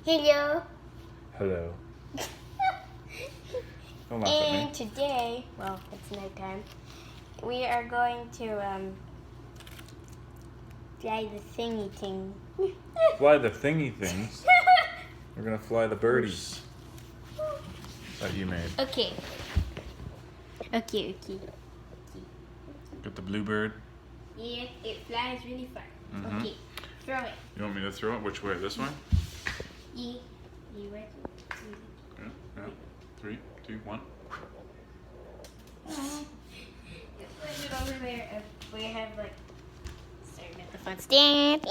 Hello. Hello. Don't laugh And at me. today, well, it's nighttime, we are going to fly the thingy thing. Fly the thingy things. We're gonna fly the birdies that you made. Okay. Okay. Got the bluebird. Yeah, it flies really far. Mhm. Okay, throw it. You want me to throw it? Which way? This way? Yeah. You ready? Yeah. 3, 2, 1. Put it over there. We have like. Sorry about the fun stand.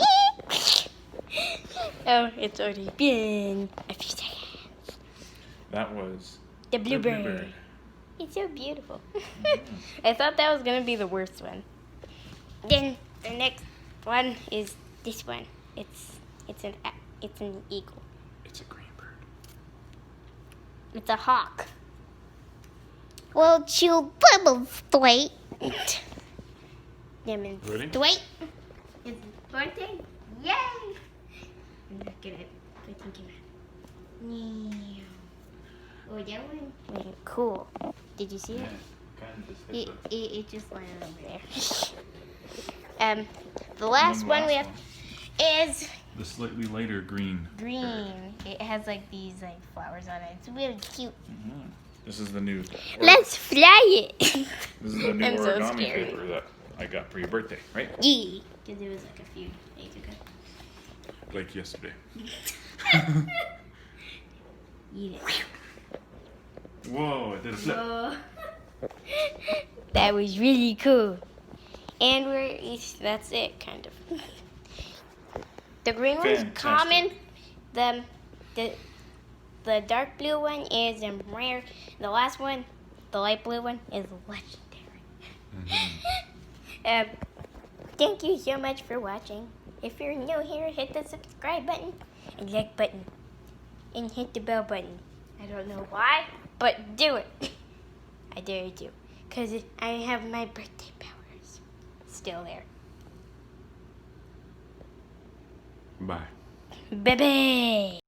Oh, it's already been a few seconds. That was The bluebird. It's so beautiful. I thought that was gonna be the worst one. Then the next one is this one. It's an eagle. It's a green bird. It's a hawk. Well, you bubble wait. Ready? Wait. It's birthday. Yay! Look at it. I think it. Oh, that one went cool. Did you see it? Kind of just It just landed over there. The last one we have is the slightly lighter green. green. Bird. It has like these like flowers on it. It's really cute. Mhm. This is the new. Let's fly it. This is the new I'm so origami scared. paper that I got for your birthday, right? Yeah, because it was like a few days ago. Like yesterday. Eat it. Whoa! It did a flip. Whoa. That was really cool. And that's it, kind of. The green one's Fantastic. common. The dark blue one is rare. The last one, the light blue one, is legendary. Mm-hmm. Thank you so much for watching. If you're new here, hit the subscribe button and like button. And hit the bell button. I don't know why, but do it. I dare you to. Because I have my birthday powers still there. Bye. Bye-bye.